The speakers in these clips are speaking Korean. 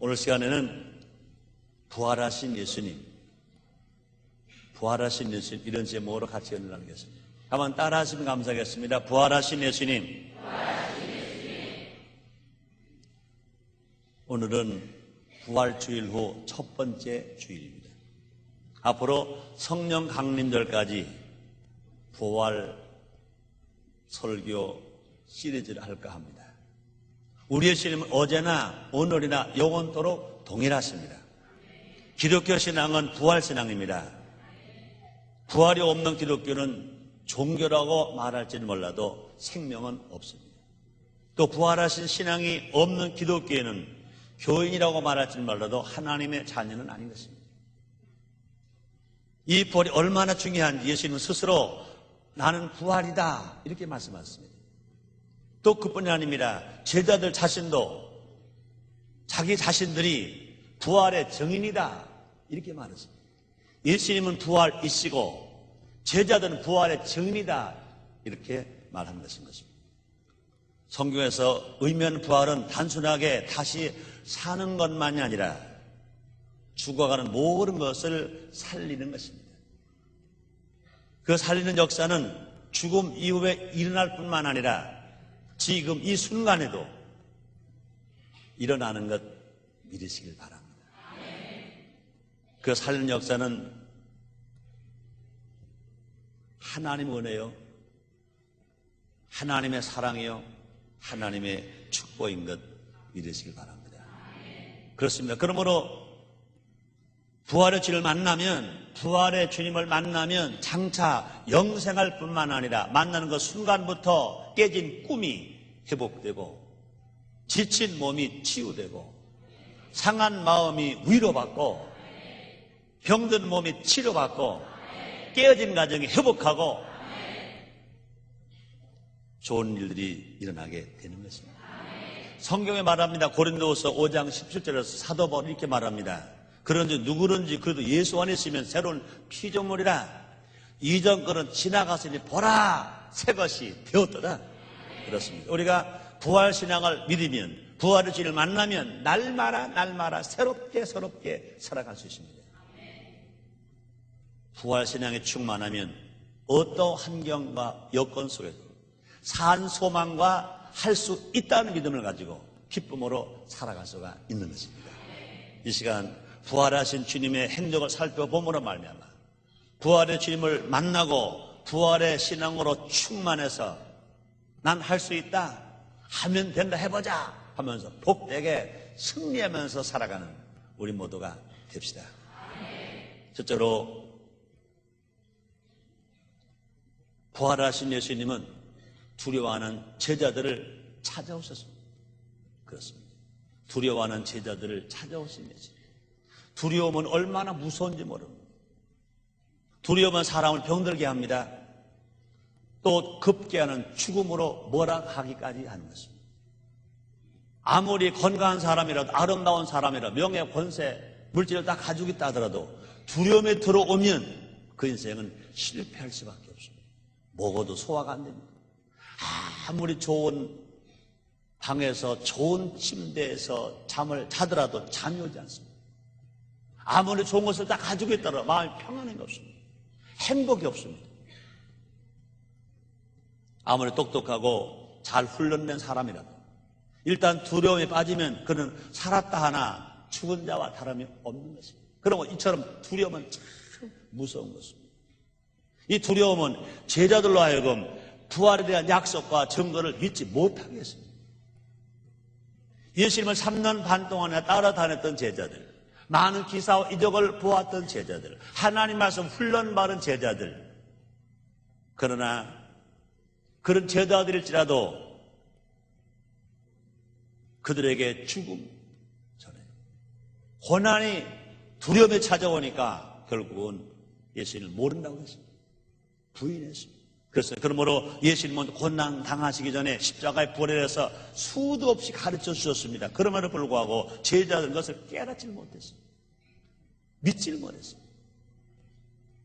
오늘 시간에는 부활하신 예수님 이런 제목으로 같이 연을 나누겠습니다. 한번 따라 하시면 감사하겠습니다. 부활하신 예수님. 오늘은 부활주일 후 첫 번째 주일입니다. 앞으로 성령 강림절까지 부활 설교 시리즈를 할까 합니다. 우리의 신임은 어제나 오늘이나 영원토록 동일하십니다. 기독교 신앙은 부활 신앙입니다. 부활이 없는 기독교는 종교라고 말할지는 몰라도 생명은 없습니다. 또 부활하신 신앙이 없는 기독교에는 교인이라고 말할지는 몰라도 하나님의 자녀는 아닌 것입니다. 이 부활이 얼마나 중요한지 예수님은 스스로 나는 부활이다 이렇게 말씀하셨습니다. 또 그뿐이 아닙니다. 제자들 자신도 자기 자신들이 부활의 증인이다 이렇게 말했습니다. 예수님은 부활이시고 제자들은 부활의 증인이다 이렇게 말한 것인 것입니다. 성경에서 의미하는 부활은 단순하게 다시 사는 것만이 아니라 죽어가는 모든 것을 살리는 것입니다. 그 살리는 역사는 죽음 이후에 일어날 뿐만 아니라 지금 이 순간에도 일어나는 것 믿으시길 바랍니다. 그 살리는 역사는 하나님의 은혜요, 하나님의 사랑이요, 하나님의 축복인 것 믿으시길 바랍니다. 그렇습니다. 그러므로 부활의 주님을 만나면 장차 영생할 뿐만 아니라 만나는 그 순간부터 깨진 꿈이 회복되고 지친 몸이 치유되고 상한 마음이 위로받고 병든 몸이 치료받고 깨어진 가정이 회복하고 좋은 일들이 일어나게 되는 것입니다. 성경에 말합니다. 고린도후서 5장 17절에서 사도 바울이 이렇게 말합니다. 그런지 누구든지 그래도 예수 안에 있으면 새로운 피조물이라 이전 것은 지나갔으니 보라 새 것이 되었더라. 그렇습니다. 우리가 부활신앙을 믿으면 부활의 주를 만나면 날마다 새롭게 살아갈 수 있습니다. 부활신앙에 충만하면 어떤 환경과 여건 속에서 산 소망과 할 수 있다는 믿음을 가지고 기쁨으로 살아갈 수가 있는 것입니다. 이 시간 부활하신 주님의 행적을 살펴봄으로 말미암아 부활의 주님을 만나고 부활의 신앙으로 충만해서 난 할 수 있다, 하면 된다, 해보자 하면서 복되게 승리하면서 살아가는 우리 모두가 됩시다. 첫째로 부활하신 예수님은 두려워하는 제자들을 찾아오셨습니다. 그렇습니다. 두려워하는 제자들을 찾아오신 예수님. 두려움은 얼마나 무서운지 모릅니다. 두려움은 사람을 병들게 합니다. 또 급기야는 죽음으로 몰아가기까지 하는 것입니다. 아무리 건강한 사람이라도 아름다운 사람이라도 명예, 권세, 물질을 다 가지고 있다 하더라도 두려움에 들어오면 그 인생은 실패할 수밖에 없습니다. 먹어도 소화가 안 됩니다. 아무리 좋은 방에서 좋은 침대에서 잠을 자더라도 잠이 오지 않습니다. 아무리 좋은 것을 다 가지고 있더라도 마음이 평안한 게 없습니다. 행복이 없습니다. 아무리 똑똑하고 잘 훈련된 사람이라도 일단 두려움에 빠지면 그는 살았다 하나 죽은 자와 다름이 없는 것입니다. 그러면 이처럼 두려움은 참 무서운 것입니다. 이 두려움은 제자들로 하여금 부활에 대한 약속과 증거를 믿지 못하게 했습니다. 예수님을 3년 반 동안에 따라다녔던 제자들, 많은 기사와 이적을 보았던 제자들, 하나님 말씀 훈련받은 제자들, 그러나 그런 제자들일지라도 그들에게 죽음 전에 고난이 두려움에 찾아오니까 결국은 예수님을 모른다고 했습니다. 부인했습니다. 그래서 그러므로 예수님은 고난 당하시기 전에 십자가에 부활해서 수도 없이 가르쳐 주셨습니다. 그럼에도 불구하고 제자들은 그것을 깨닫지 못했습니다. 믿지를 못했습니다.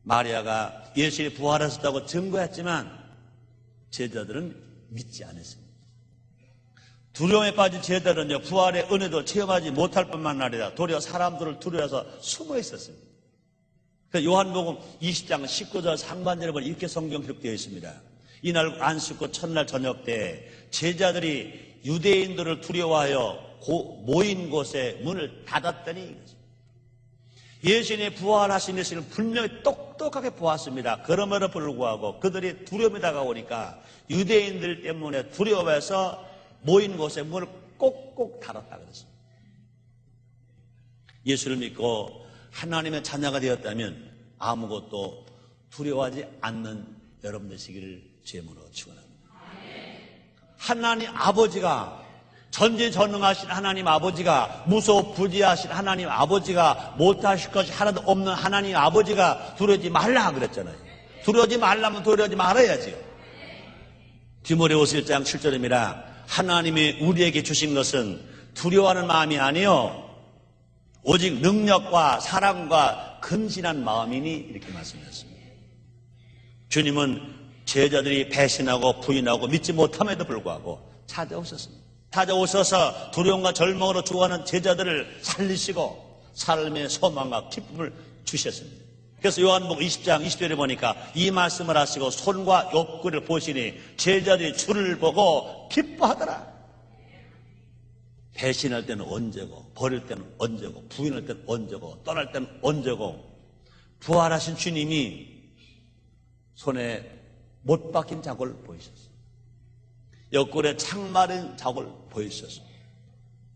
마리아가 예수님이 부활하셨다고 증거했지만 제자들은 믿지 않았습니다. 두려움에 빠진 제자들은요, 부활의 은혜도 체험하지 못할 뿐만 아니라 도리어 사람들을 두려워서 숨어 있었습니다. 요한복음 20장 19절 상반절에 보면 이렇게 성경 기록되어 있습니다. 이날 안식구 첫날 저녁 때 제자들이 유대인들을 두려워하여 모인 곳에 문을 닫았더니 예수님의 부활하신 예수를 분명히 똑똑하게 보았습니다. 그럼에도 불구하고 그들이 두려움이 다가오니까 유대인들 때문에 두려워해서 모인 곳에 문을 꼭꼭 닫았다 그랬습니다. 예수를 믿고 하나님의 자녀가 되었다면 아무것도 두려워하지 않는 여러분 되시기를 주님으로 축원합니다. 하나님 아버지가, 전지전능하신 하나님 아버지가, 무소부지하신 하나님 아버지가, 못하실 것이 하나도 없는 하나님 아버지가 두려워하지 말라 그랬잖아요. 두려워하지 말라면 두려워하지 말아야지요. 디모데후서 1장 7절입니다. 하나님이 우리에게 주신 것은 두려워하는 마음이 아니요 오직 능력과 사랑과 근신한 마음이니, 이렇게 말씀하셨습니다. 주님은 제자들이 배신하고 부인하고 믿지 못함에도 불구하고 찾아오셨습니다. 찾아오셔서 두려움과 절망으로 죽어가는 제자들을 살리시고 삶의 소망과 기쁨을 주셨습니다. 그래서 요한복음 20장 20절에 보니까 이 말씀을 하시고 손과 옆구리를 보시니 제자들이 주를 보고 기뻐하더라. 배신할 때는 언제고, 버릴 때는 언제고, 부인할 때는 언제고, 떠날 때는 언제고, 부활하신 주님이 손에 못 박힌 자국을 보이셨어요. 옆구리에 창 마른 자국을 보이셨어요.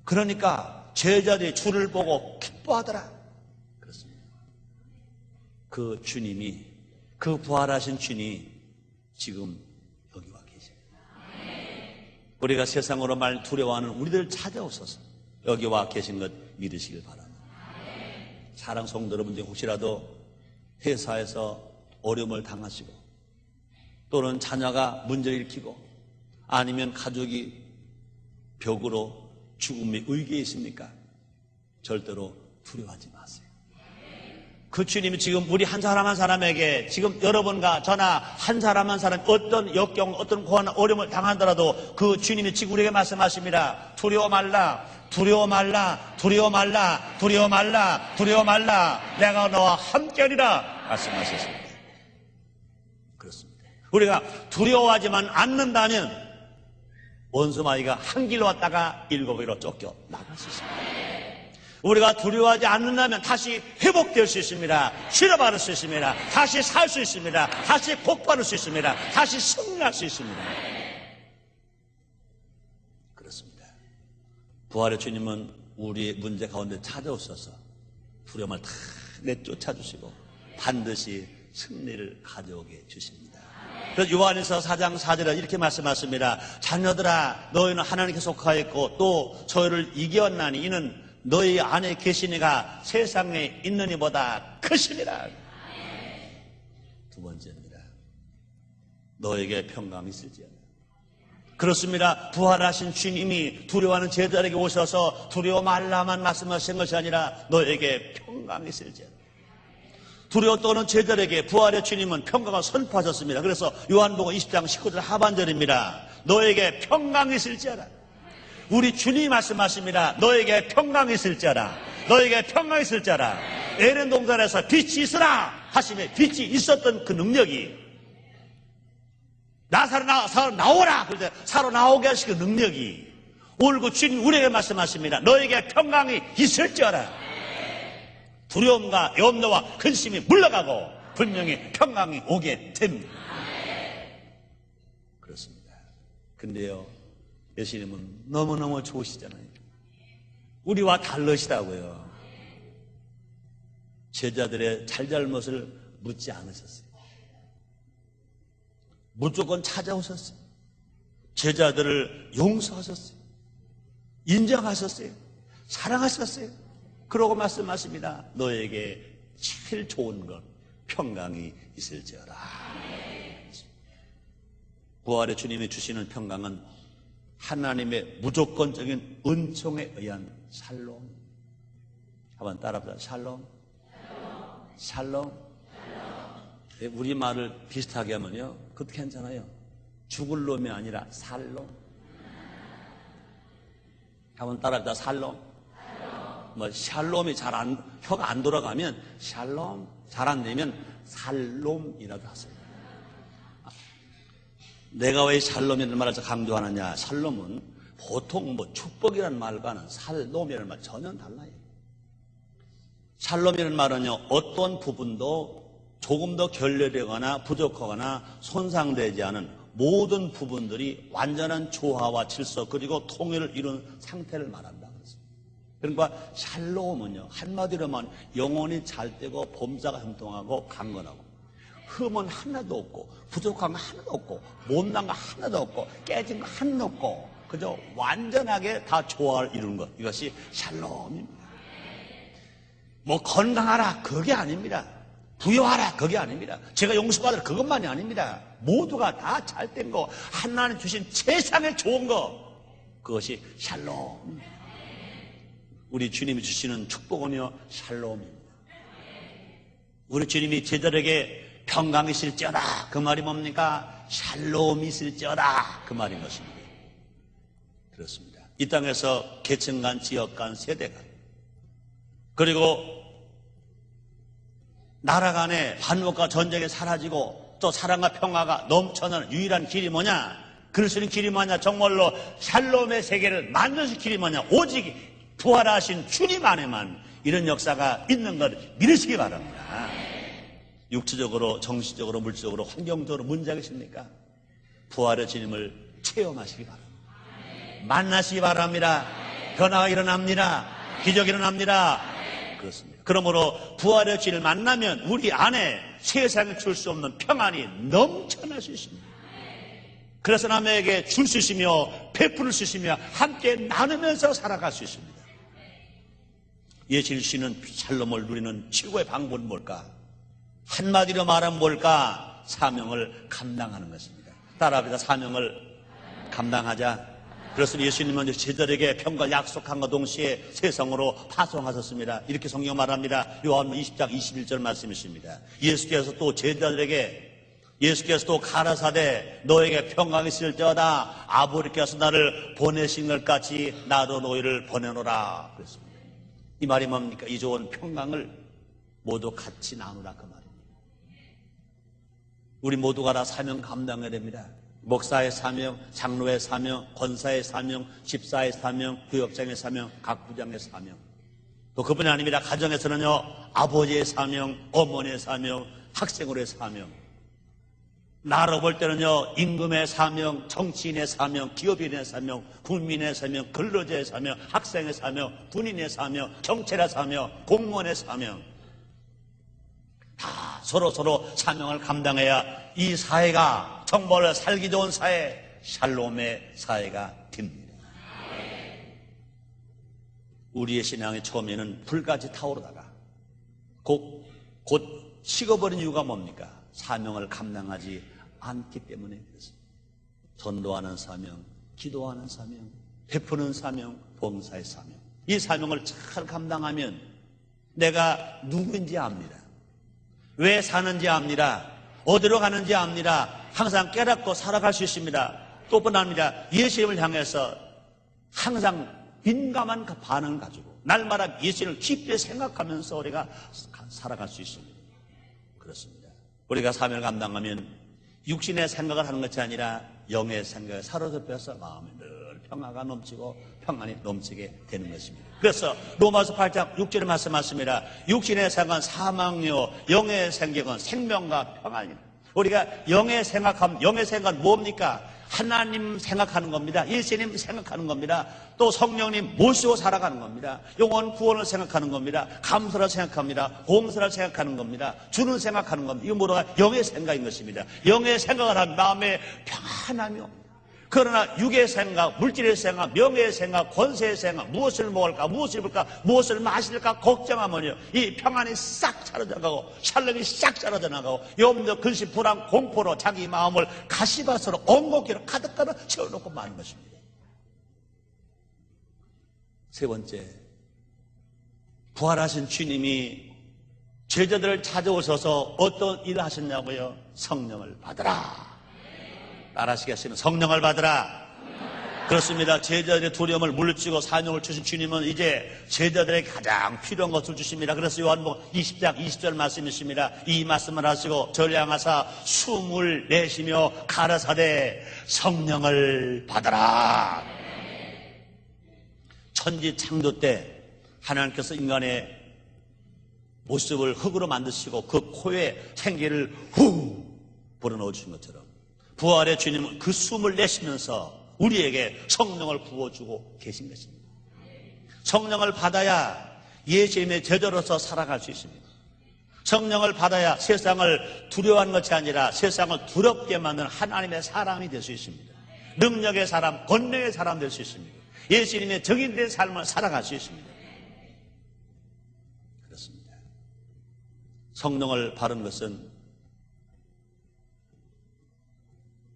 그러니까 제자들이 주를 보고 기뻐하더라. 그렇습니다. 그 주님이, 그 부활하신 주님이 지금 여기 와 계십니다. 우리가 세상으로 말 두려워하는 우리들 찾아오셔서 여기 와 계신 것 믿으시길 바랍니다. 사랑 성도 여러분 중에 혹시라도 회사에서 어려움을 당하시고 또는 자녀가 문제를 일으키고 아니면 가족이 벽으로 죽음의 위기에 있습니까? 절대로 두려워하지 마세요. 그 주님이 지금 우리 한 사람 한 사람에게, 지금 여러분과 저나 한 사람 한 사람 어떤 역경, 어떤 고난, 어려움을 당하더라도 그 주님이 지금 우리에게 말씀하십니다. 두려워 말라, 두려워 말라, 두려워 말라, 두려워 말라, 두려워 말라, 내가 너와 함께하리라 말씀하셨습니다. 그렇습니다. 우리가 두려워하지만 않는다면 원수마귀가 한 길로 왔다가 일곱 길로 쫓겨 나갈 수 있습니다. 우리가 두려워하지 않는다면 다시 회복될 수 있습니다. 치료받을 수 있습니다. 다시 살 수 있습니다. 다시 복받을 수 있습니다. 다시 승리할 수 있습니다. 그렇습니다. 부활의 주님은 우리의 문제 가운데 찾아오셔서 두려움을 다 내쫓아주시고 반드시 승리를 가져오게 주십니다. 그래서 요한에서 4장 4절에 이렇게 말씀하십니다. 자녀들아, 너희는 하나님께 속하였고 또 저희를 이겼나니 이는 너희 안에 계신 이가 세상에 있는 이보다 크심이라. 두 번째입니다. 너에게 평강이 있을지어다. 그렇습니다. 부활하신 주님이 두려워하는 제자들에게 오셔서 두려워 말라만 말씀하신 것이 아니라 너에게 평강이 있을지어다. 두려워 떠는 제자들에게 부활의 주님은 평강을 선포하셨습니다. 그래서 요한복음 20장 19절 하반절입니다. 너에게 평강이 있을지어다. 우리 주님이 말씀하십니다. 너에게 평강이 있을지어다. 너에게 평강이 있을지어다. 에덴 동산에서 빛이 있으라 하시며 빛이 있었던 그 능력이 나사로 나오라 그럴 때 사로 나오게 하시는 그 능력이 오늘 그 주님 우리에게 말씀하십니다. 너에게 평강이 있을지어다. 두려움과 염려와 근심이 물러가고 분명히 평강이 오게 됩니다. 그렇습니다. 근데요, 예수님은 너무너무 좋으시잖아요. 우리와 다르시다고요. 제자들의 잘잘못을 묻지 않으셨어요. 무조건 찾아오셨어요. 제자들을 용서하셨어요. 인정하셨어요. 사랑하셨어요. 그러고 말씀하십니다. 너에게 제일 좋은 것 평강이 있을지어다. 부활의 주님이 주시는 평강은 하나님의 무조건적인 은총에 의한 샬롬. 한번 따라합시다. 샬롬. 샬롬. 우리말을 비슷하게 하면요, 그것도 괜찮아요. 죽을 놈이 아니라 살롬. 한번 따라합니다. 살롬. 뭐 샬롬이 혀가 안 돌아가면 샬롬 잘 안 되면 살롬이라고 하세요. 내가 왜 샬롬이라는 말을 강조하느냐? 샬롬은 보통 뭐 축복이라는 말과는 살롬이라는 말 전혀 달라요. 샬롬이라는 말은요, 어떤 부분도 조금 더 결렬되거나 부족하거나 손상되지 않은 모든 부분들이 완전한 조화와 질서 그리고 통일을 이룬 상태를 말한다. 그러니까 샬롬은요, 한마디로 말하면 영혼이 잘 되고 범사가 형통하고 강건하고 흠은 하나도 없고 부족한 거 하나도 없고 못난 거 하나도 없고 깨진 거 하나도 없고 그저 완전하게 다 조화를 이루는 것, 이것이 샬롬입니다. 뭐 건강하라 그게 아닙니다. 부여하라 그게 아닙니다. 제가 용서받으라 그것만이 아닙니다. 모두가 다 잘된 거, 하나님 주신 세상에 좋은 거, 그것이 샬롬입니다. 우리 주님이 주시는 축복은요, 샬롬입니다. 우리 주님이 제자들에게 평강이 있을지어다 그 말이 뭡니까? 샬롬이 있을지어다 그 말인 것입니다. 그렇습니다. 이 땅에서 계층 간, 지역 간, 세대 간, 그리고 나라 간의 반목과 전쟁이 사라지고 또 사랑과 평화가 넘쳐나는 유일한 길이 뭐냐? 그럴 수 있는 길이 뭐냐? 정말로 샬롬의 세계를 만드는 길이 뭐냐? 오직 부활하신 주님 안에만 이런 역사가 있는 걸 믿으시기 바랍니다. 육체적으로, 정신적으로, 물질적으로, 환경적으로 문제가 있습니까? 부활의 주님을 체험하시기 바랍니다. 만나시기 바랍니다. 변화가 일어납니다. 기적이 일어납니다. 그렇습니다. 그러므로 부활의 주님을 만나면 우리 안에 세상에 줄 수 없는 평안이 넘쳐날 수 있습니다. 그래서 남에게 줄 수 있으며 베풀 수 있으며 함께 나누면서 살아갈 수 있습니다. 예수 주시는 샬롬을 누리는 최고의 방법은 뭘까? 한마디로 말하면 뭘까? 사명을 감당하는 것입니다. 따라합니다. 사명을 감당하자. 그래서 예수님은 제자들에게 평강 약속한 것 동시에 세상으로 파송하셨습니다. 이렇게 성경 말합니다. 요한 20장 21절 말씀이십니다. 예수께서 또 가라사대 너에게 평강이 있을지어다 아버지께서 나를 보내신 것 같이 나도 너희를 보내노라 그랬습니다. 이 말이 뭡니까? 이 좋은 평강을 모두 같이 나누라 그 말입니다. 우리 모두가 다 사명 감당해야 됩니다. 목사의 사명, 장로의 사명, 권사의 사명, 집사의 사명, 구역장의 사명, 각 부장의 사명. 또 그뿐이 아닙니다. 가정에서는요, 아버지의 사명, 어머니의 사명, 학생으로의 사명. 나로 볼 때는요, 임금의 사명, 정치인의 사명, 기업인의 사명, 국민의 사명, 근로자의 사명, 학생의 사명, 군인의 사명, 경찰의 사명, 공무원의 사명. 다 서로 사명을 감당해야 이 사회가 정말 살기 좋은 사회, 샬롬의 사회가 됩니다. 우리의 신앙의 처음에는 불같이 타오르다가 곧 식어버린 이유가 뭡니까? 사명을 감당하지 않기 때문에 그렇습니다. 전도하는 사명, 기도하는 사명, 베푸는 사명, 봉사의 사명. 이 사명을 잘 감당하면 내가 누구인지 압니다. 왜 사는지 압니다. 어디로 가는지 압니다. 항상 깨닫고 살아갈 수 있습니다. 또 뿐 아니라 예수님을 향해서 항상 민감한 그 반응을 가지고 날마다 예수님을 깊이 생각하면서 우리가 살아갈 수 있습니다. 그렇습니다. 우리가 사명을 감당하면 육신의 생각을 하는 것이 아니라 영의 생각에 사로잡혀서 마음에 늘 평화가 넘치고 평안이 넘치게 되는 것입니다. 그래서 로마서 8장 6절에 말씀하십니다. 육신의 생각은 사망이요 영의 생각은 생명과 평안이다. 우리가 영의 생각하면 영의 생각은 뭡니까? 하나님 생각하는 겁니다. 예수님 생각하는 겁니다. 또 성령님 모시고 살아가는 겁니다. 영원 구원을 생각하는 겁니다. 감사를 생각합니다. 봉사를 생각하는 겁니다. 주는 생각하는 겁니다. 이거 뭐라 영의 생각인 것입니다. 영의 생각을 하면 마음에 평안함이 옵니다. 그러나 육의 생각, 물질의 생각, 명예의 생각, 권세의 생각, 무엇을 먹을까, 무엇을 입을까, 무엇을 마실까 걱정하면요, 이 평안이 싹 사라져 나가고 샬롬이 싹 사라져 나가고 염려, 근심, 불안, 공포로 자기 마음을 가시밭으로 엉겁기로 가득 채워놓고 마는 것입니다. 세 번째, 부활하신 주님이 제자들을 찾아오셔서 어떤 일을 하셨냐고요? 성령을 받으라. 따라하시겠습니다. 성령을 받으라. 그렇습니다. 제자들의 두려움을 물리치고 사명을 주신 주님은 이제 제자들에게 가장 필요한 것을 주십니다. 그래서 요한복음 20장 20절 말씀이 있습니다. 이 말씀을 하시고 저를 향하사 숨을 내쉬며 가라사대 성령을 받아라. 천지 창조 때 하나님께서 인간의 모습을 흙으로 만드시고 그 코에 생기를 후 불어넣어 주신 것처럼 부활의 주님은 그 숨을 내쉬면서 우리에게 성령을 부어주고 계신 것입니다. 성령을 받아야 예수님의 제자로서 살아갈 수 있습니다. 성령을 받아야 세상을 두려워하는 것이 아니라 세상을 두렵게 만드는 하나님의 사람이 될 수 있습니다. 능력의 사람, 권능의 사람 될 수 있습니다. 예수님의 정인된 삶을 살아갈 수 있습니다. 그렇습니다. 성령을 받은 것은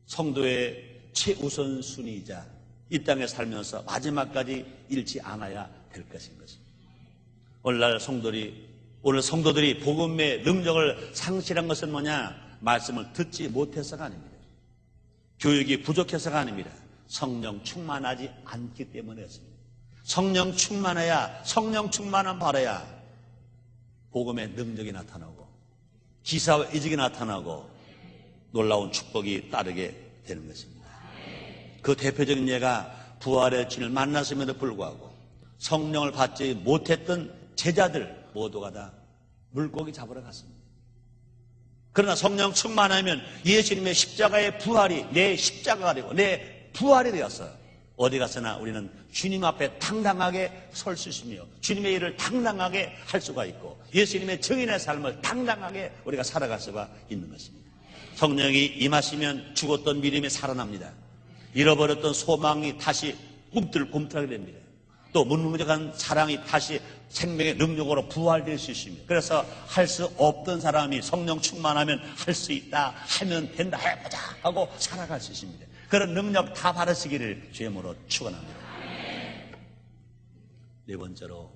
성도의 최우선순위이자 이 땅에 살면서 마지막까지 잃지 않아야 될 것인 것입니다. 오늘 성도들이 복음의 능력을 상실한 것은 뭐냐? 말씀을 듣지 못해서가 아닙니다. 교육이 부족해서가 아닙니다. 성령 충만하지 않기 때문이었습니다. 성령 충만해야, 성령 충만함 바라야 복음의 능력이 나타나고 기사와 이직이 나타나고 놀라운 축복이 따르게 되는 것입니다. 그 대표적인 예가 부활의 주님을 만났음에도 불구하고 성령을 받지 못했던 제자들 모두가 다 물고기 잡으러 갔습니다. 그러나 성령 충만하면 예수님의 십자가의 부활이 내 십자가가 되고 내 부활이 되었어요. 어디 가서나 우리는 주님 앞에 당당하게 설 수 있으며 주님의 일을 당당하게 할 수가 있고 예수님의 증인의 삶을 당당하게 우리가 살아갈 수가 있는 것입니다. 성령이 임하시면 죽었던 믿음이 살아납니다. 잃어버렸던 소망이 다시 꿈틀꿈틀하게 됩니다. 또 무능력한 사랑이 다시 생명의 능력으로 부활될 수 있습니다. 그래서 할 수 없던 사람이 성령 충만하면 할 수 있다, 하면 된다, 해보자 하고 살아갈 수 있습니다. 그런 능력 다 받으시기를 주의 이름으로 축원합니다. 네 번째로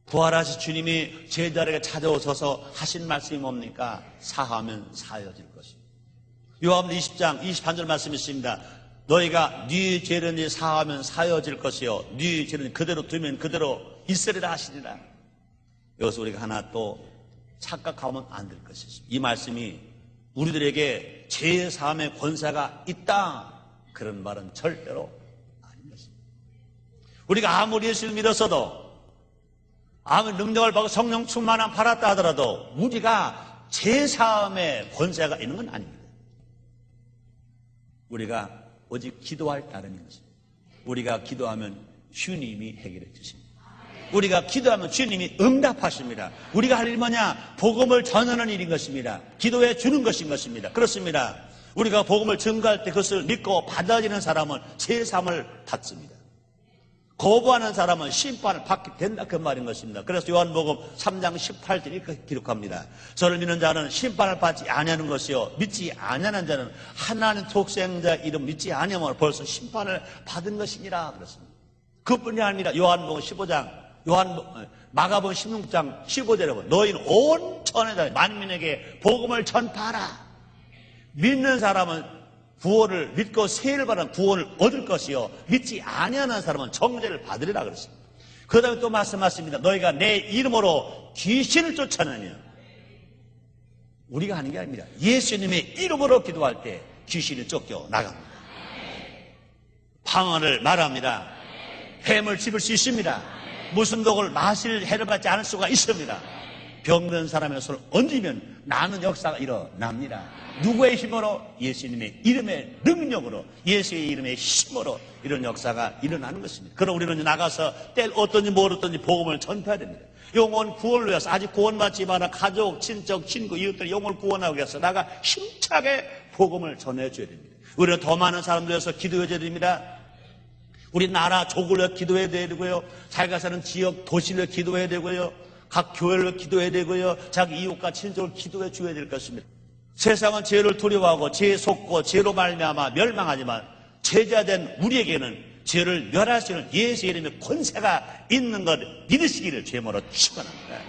부활하신 주님이 제자들에게 찾아오셔서 하신 말씀이 뭡니까? 사하면 사여질 것입니다. 요한복음 20장 21절 말씀이 있습니다. 너희가 네 죄를 사하면 사여질 것이요 네 죄를 그대로 두면 그대로 있으리라 하시니라. 여기서 우리가 하나 또 착각하면 안 될 것이 있습니다. 이 말씀이 우리들에게 죄 사함의 권세가 있다 그런 말은 절대로 아닌 것입니다. 우리가 아무리 예수를 믿었어도 아무리 능력을 받고 성령 충만함 받았다 하더라도 우리가 죄 사함의 권세가 있는 건 아닙니다. 우리가 오직 기도할 따름인 것입니다. 우리가 기도하면 주님이 해결해 주십니다. 우리가 기도하면 주님이 응답하십니다. 우리가 할 일이 뭐냐? 복음을 전하는 일인 것입니다. 기도해 주는 것인 것입니다. 그렇습니다. 우리가 복음을 전가할 때 그것을 믿고 받아들이는 사람은 제사함을 받습니다. 거부하는 사람은 심판을 받게 된다 그 말인 것입니다. 그래서 요한복음 3장 18절에 이렇게 기록합니다. 저를 믿는 자는 심판을 받지 아니하는 것이요 믿지 아니하는 자는 하나님 독생자 이름 믿지 아니하면 벌써 심판을 받은 것이니라 그렇습니다. 그뿐이 아니라 요한복음 15장 마가복음 16장 15절에 보면 너희는 온 천하에 만민에게 복음을 전파하라. 믿는 사람은 구원을 믿고 세례를 받은 구원을 얻을 것이요 믿지 아니하는 사람은 정죄를 받으리라 그랬습니다. 그 다음에 또 말씀하십니다. 너희가 내 이름으로 귀신을 쫓아내며 우리가 하는 게 아닙니다. 예수님의 이름으로 기도할 때 귀신이 쫓겨 나갑니다. 방언을 말합니다. 뱀을 집을 수 있습니다. 무슨 독을 마실 해를 받지 않을 수가 있습니다. 병든 사람의 손을 얹으면 나는 역사가 일어납니다. 누구의 힘으로? 예수님의 이름의 능력으로, 예수의 이름의 힘으로 이런 역사가 일어나는 것입니다. 그럼 우리는 나가서 때 어떤지 모르든지 복음을 전파해야 됩니다. 영혼 구원을 위해서 아직 구원받지 않은 가족, 친척, 친구, 이웃들 영혼을 구원하기 위해서 나가 힘차게 복음을 전해줘야 됩니다. 우리는 더 많은 사람들 위해서 기도해줘야 됩니다. 우리 나라 족을 위해 기도해야 되고요. 자기가 사는 지역, 도시를 기도해야 되고요. 각 교회를 기도해야 되고요. 자기 이웃과 친족을 기도해 줘야 될 것입니다. 세상은 죄를 두려워하고 죄에 속고 죄로 말미암아 멸망하지만 제자된 우리에게는 죄를 멸할 수 있는 예수의 이름의 권세가 있는 것 믿으시기를 죄모로 축원합니다.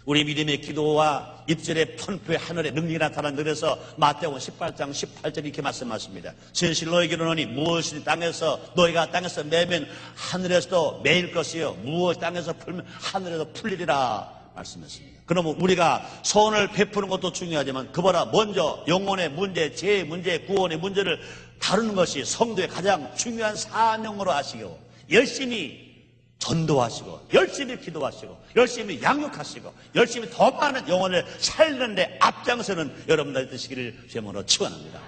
우리 믿음의 기도와 입술의 편포의 하늘의 능력이 나타난 그래서 마태복음 18장 18절 이렇게 말씀하십니다. 진실 너에게 이르노니 무엇이 땅에서 너희가 땅에서 매면 하늘에서도 매일 것이요 무엇이 땅에서 풀면 하늘에서 풀리리라 말씀했습니다. 그러면 우리가 소원을 베푸는 것도 중요하지만 그보다 먼저 영혼의 문제, 죄의 문제, 구원의 문제를 다루는 것이 성도의 가장 중요한 사명으로 하시고 열심히 전도하시고 열심히 기도하시고 열심히 양육하시고 열심히 더 많은 영혼을 살리는데 앞장서는 여러분들 되시기를 주님으로 축원합니다.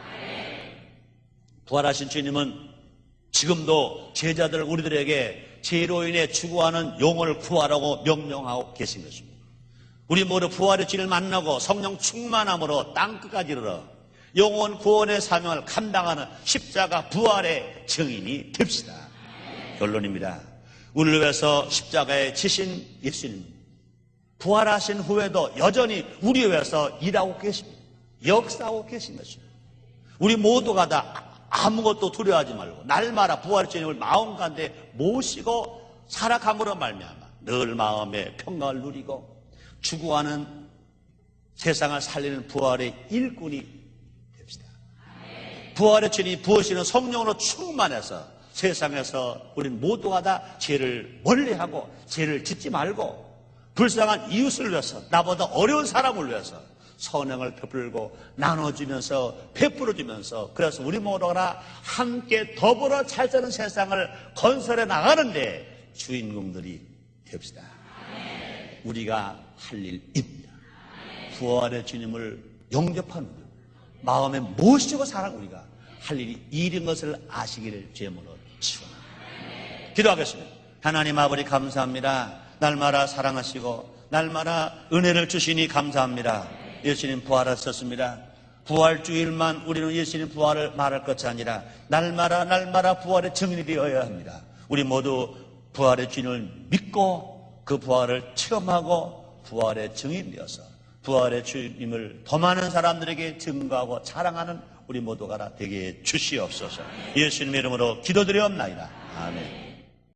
부활하신 주님은 지금도 제자들 우리들에게 죄로 인해 죽어가는 영혼을 구하라고 명령하고 계신 것입니다. 우리 모두 부활의 주를 만나고 성령 충만함으로 땅끝까지 이르러 영혼 구원의 사명을 감당하는 십자가 부활의 증인이 됩시다. 결론입니다. 우리를 위해서 십자가에 지신 예수님 부활하신 후에도 여전히 우리 위해서 일하고 계십니다. 역사하고 계신 것입니다. 우리 모두가 다 아무것도 두려워하지 말고 날마다 부활의 주님을 마음 가운데 모시고 살아감으로 말미암아 늘 마음에 평강을 누리고 추구하는 세상을 살리는 부활의 일꾼이 됩시다. 부활의 주님이 부으시는 성령으로 충만해서 세상에서 우린 모두가 다 죄를 멀리하고 죄를 짓지 말고 불쌍한 이웃을 위해서 나보다 어려운 사람을 위해서 선행을 베풀고 나눠주면서 베풀어주면서 그래서 우리 모두가 함께 더불어 잘 사는 세상을 건설해 나가는데 주인공들이 됩시다. 우리가 할 일입니다. 부활의 주님을 영접하는 것, 마음에 모시고 살아가는 우리가 할 일이 일인 것을 아시기를 주님으로 축원합니다. 기도하겠습니다. 하나님 아버지 감사합니다. 날마다 사랑하시고 날마다 은혜를 주시니 감사합니다. 예수님 부활하셨습니다. 부활주일만 우리는 예수님 부활을 말할 것이 아니라 날마다 부활의 증인이 되어야 합니다. 우리 모두 부활의 주님을 믿고 그 부활을 체험하고 부활의 증인이 되어서 부활의 주님을 더 많은 사람들에게 증거하고 자랑하는 우리 모두가 되게 주시옵소서. 예수님의 이름으로 기도드리옵나이다. 아멘.